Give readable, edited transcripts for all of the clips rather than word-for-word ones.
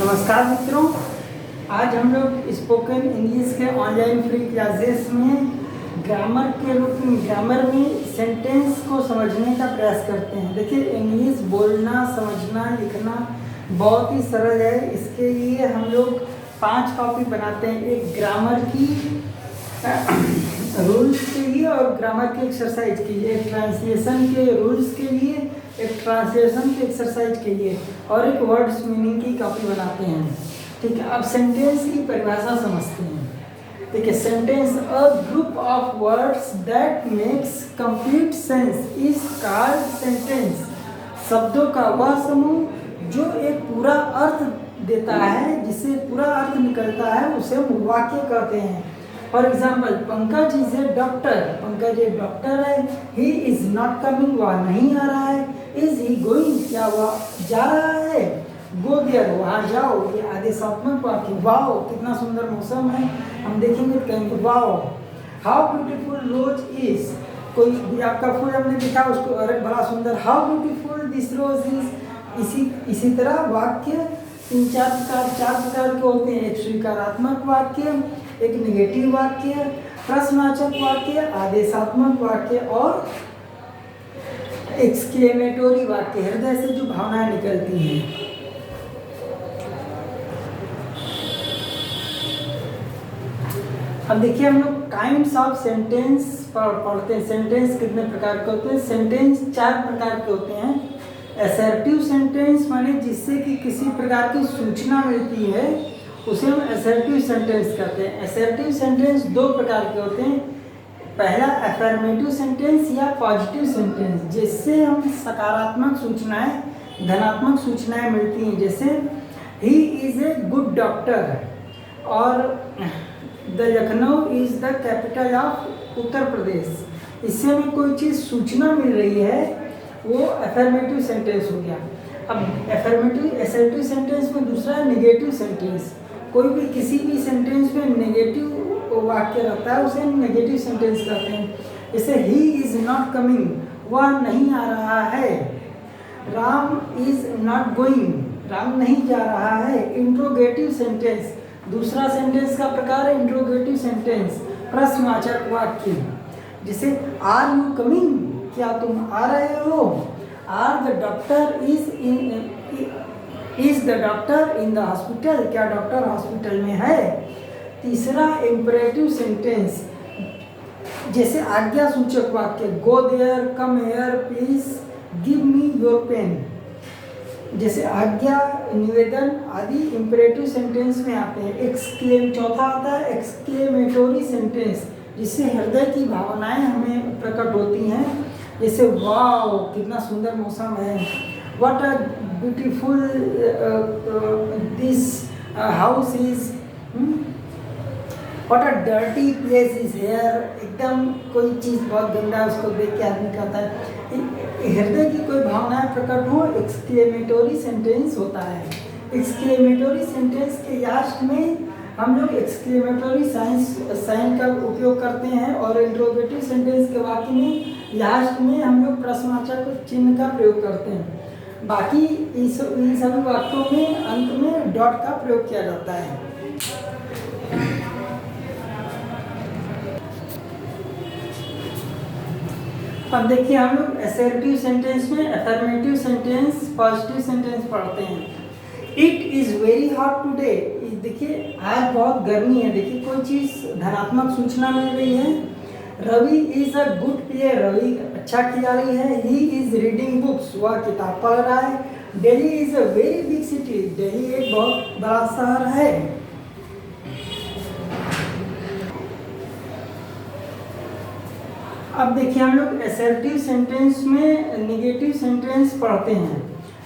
नमस्कार मित्रों, आज हम लोग स्पोकन इंग्लिश के ऑनलाइन फ्री क्लासेस में ग्रामर में सेंटेंस को समझने का प्रयास करते हैं। देखिए, इंग्लिश बोलना, समझना, लिखना बहुत ही सरल है। इसके लिए हम लोग 5 कॉपी बनाते हैं, एक ग्रामर की रूल्स के लिए और ग्रामर की एक्सरसाइज के लिए, एक ट्रांसलेशन के रूल्स के लिए, एक ट्रांसलेशन के एक्सरसाइज के लिए और एक वर्ड्स मीनिंग की कॉपी बनाते हैं। ठीक है, अब सेंटेंस की परिभाषा समझते हैं। देखिए, sentence a group of words that makes complete sense is called sentence. शब्दों का वह समूह जो एक पूरा अर्थ देता है, जिससे पूरा अर्थ निकलता है, उसे हम वाक्य कहते हैं। For example, Pankaj is a doctor. Pankaj एक डॉक्टर है। ही इज नॉट कमिंग, वह नहीं आ रहा है। इज ही गोइंग, क्या वह जा रहा है। गो देयर, वहाँ जाओ, ये आदेशात्मक वाक्य। वाओ, कितना सुंदर मौसम है, हम देखेंगे तो कहेंगे wow. How beautiful rose is, कोई भी आपका फूल हमने देखा उसको, अरे बड़ा सुंदर, how beautiful this rose is. इसी तरह वाक्य 4 प्रकार के होते हैं। एक स्वीकारात्मक वाक्य, एक निगेटिव वाक्य, प्रश्नवाचक वाक्य, आदेशात्मक वाक्य और एक्सक्लेमेटोरी वाक्य, हृदय से जो भावनाएं निकलती हैं। अब देखिए, हम लोग काइंड्स ऑफ सेंटेंस पढ़ते हैं। सेंटेंस कितने प्रकार के होते हैं? सेंटेंस 4 प्रकार के होते हैं। असर्टिव सेंटेंस माने जिससे कि किसी प्रकार की सूचना मिलती है, उसे हम असर्टिव सेंटेंस कहते हैं। असर्टिव सेंटेंस 2 प्रकार के होते हैं। पहला अफर्मेटिव सेंटेंस या पॉजिटिव सेंटेंस, जिससे हम सकारात्मक सूचनाएं, धनात्मक सूचनाएं मिलती हैं। जैसे he is a good doctor और the Lucknow is the capital of Uttar Pradesh. इससे हमें कोई चीज़ सूचना मिल रही है, वो अफर्मेटिव सेंटेंस हो गया। अब असर्टिव सेंटेंस में दूसरा है निगेटिव सेंटेंस। कोई भी किसी भी सेंटेंस में नेगेटिव वाक्य रहता है, उसे हम नेगेटिव सेंटेंस कहते हैं। जैसे ही इज नॉट कमिंग, वह नहीं आ रहा है। Ram is not going, Ram नहीं जा रहा है। इंट्रोगेटिव सेंटेंस, दूसरा सेंटेंस का प्रकार है इंट्रोगेटिव सेंटेंस, प्रश्नवाचक वाक्य। जैसे आर यू कमिंग, क्या तुम आ रहे हो। Are the doctor is the doctor in the hospital, क्या डॉक्टर हॉस्पिटल में है। तीसरा इम्परेटिव सेंटेंस, जैसे आज्ञा सूचक वाक्य, go there, come here, please give me your pen. जैसे आज्ञा, निवेदन आदि इम्परेटिव सेंटेंस में आते हैं। चौथा आता है एक्सक्लेमेटोरी सेंटेंस, जिससे हृदय की भावनाएं हमें प्रकट होती हैं। जैसे वाओ, कितना सुंदर मौसम है। What a beautiful this house is. What a dirty place is here, एकदम कोई चीज़ बहुत गंदा है, उसको देख के आदमी कहता है। हृदय की कोई भावनाएं प्रकट हो, एक्सक्लेमेटोरी सेंटेंस होता है। एक्सक्लेमेटोरी सेंटेंस के लास्ट में हम लोग एक्सक्लेमेटोरी साइन का उपयोग करते हैं और इंट्रोगेटिव सेंटेंस के वाक्य में लास्ट में हम लोग प्रश्नवाचक चिन्ह का प्रयोग करते हैं। बाकी इन सभी वाक्यों में अंत में डॉट का प्रयोग किया जाता है। अब देखिए, हम लोग असर्टिव सेंटेंस में अफर्मेटिव सेंटेंस, पॉजिटिव सेंटेंस पढ़ते हैं। It is very hot today, देखिए आज बहुत गर्मी है। देखिए, कोई चीज़ धनात्मक सूचना मिल रही है। Ravi is a good player, Ravi अच्छा खिलाड़ी है। ही इज़ रीडिंग बुक्स, वह किताब पढ़ रहा है। Delhi is a very big city, Delhi एक बहुत बड़ा शहर है। अब देखिए, हम लोग असर्टिव सेंटेंस में नेगेटिव सेंटेंस पढ़ते हैं।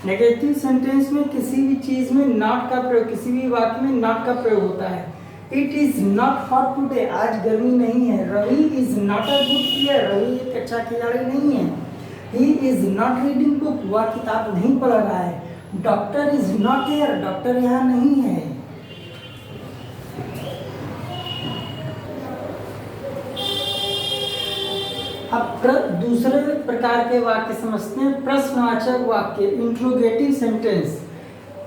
नेगेटिव सेंटेंस में किसी भी चीज़ में नॉट का प्रयोग, किसी भी वाक्य में नॉट का प्रयोग होता है। It is not hot today, आज गर्मी नहीं है। Ravi is not a good player, Ravi एक अच्छा खिलाड़ी नहीं है। He is not reading book, वह किताब नहीं पढ़ रहा है। Doctor is not here, doctor यहाँ नहीं है। अब दूसरे प्रकार के वाक्य समझते हैं, प्रश्नवाचक वाक्य, इंट्रोगेटिव सेंटेंस।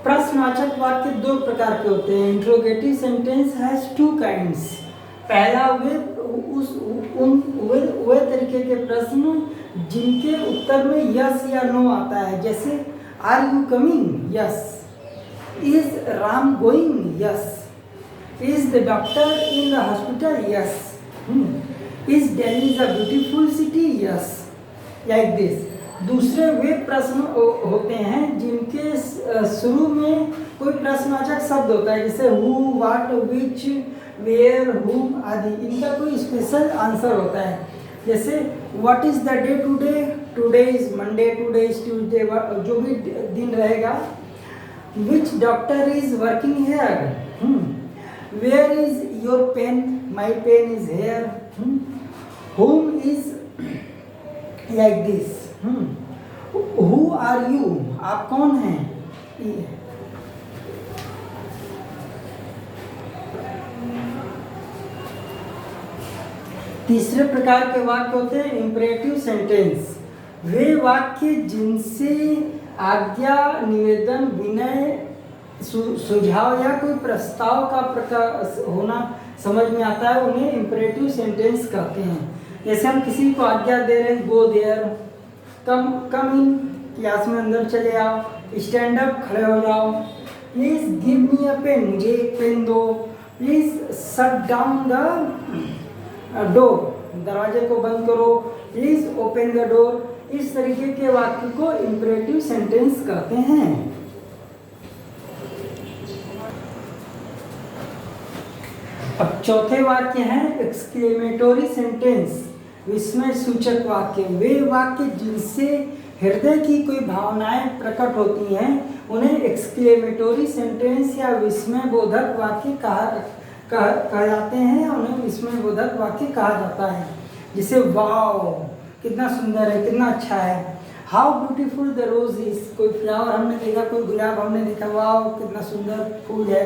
प्रश्नवाचक वाक्य दो प्रकार के होते हैं। Interrogative sentence has two kinds. पहला वे तरीके के प्रश्न जिनके उत्तर में यस या नो आता है, जैसे are you coming, yes. Is Ram going, yes. Is the doctor in the hospital, yes. Is Delhi is a beautiful city, yes. Like this. दूसरे वे प्रश्न होते हैं जिनके शुरू में कोई प्रश्नवाचक शब्द होता है, जैसे हु, व्हाट, विच, वेयर, हुम आदि। इनका कोई स्पेशल आंसर होता है, जैसे what is the day today, today is Monday, today is Tuesday, जो भी दिन रहेगा। Which doctor is working here, where is your pen, my pen is here. Whom is like this. Who are you, आप कौन हैं। तीसरे प्रकार के वाक्य होते हैं इम्परेटिव सेंटेंस। वे वाक्य जिनसे आज्ञा, निवेदन, विनय, सुझाव या कोई प्रस्ताव का प्रकार होना समझ में आता है, उन्हें इम्परेटिव सेंटेंस कहते हैं। जैसे हम किसी को आज्ञा दे रहे हैं, गो देयर, कम इन, क्लास में अंदर चले आओ, स्टैंड अप, खड़े हो जाओ, please give me a pen, मुझे एक पेन दो, please shut down the door, दरवाजे को बंद करो, प्लीज ओपन द डोर। इस तरीके के वाक्य को इम्परेटिव सेंटेंस कहते हैं। अब चौथे वाक्य हैं एक्सक्लेमेटोरी सेंटेंस, विस्मय सूचक वाक्य। वे वाक्य जिनसे हृदय की कोई भावनाएं प्रकट होती हैं, उन्हें एक्सक्लेमेटोरी सेंटेंस या विस्मय बोधक वाक्य कहा जाते हैं, उन्हें विस्मय बोधक वाक्य कहा जाता है। जैसे वाओ, कितना सुंदर है, कितना अच्छा है। How beautiful the rose is, कोई फ्लावर हमने देखा, कोई गुलाब हमने देखा, वाओ कितना सुंदर फूल है।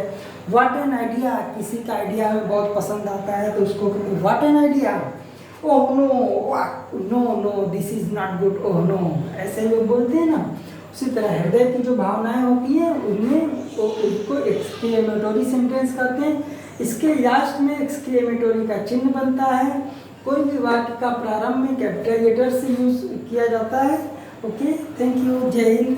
व्हाट एन आइडिया, किसी का आइडिया हमें बहुत पसंद आता है तो उसको कहते हैं what an idea. Oh no, no no this is not good, oh no, ऐसे लोग बोलते हैं ना। उसी तरह हृदय की जो भावनाएं होती हैं उनमें उनको एक्सक्लेमेटोरी सेंटेंस कहते हैं। इसके लास्ट में एक्सक्लेमेटोरी का चिन्ह बनता है। कोई भी वाक्य का प्रारंभ में कैपिटल लेटर से यूज किया जाता है। ओके, थैंक यू, जय हिंद।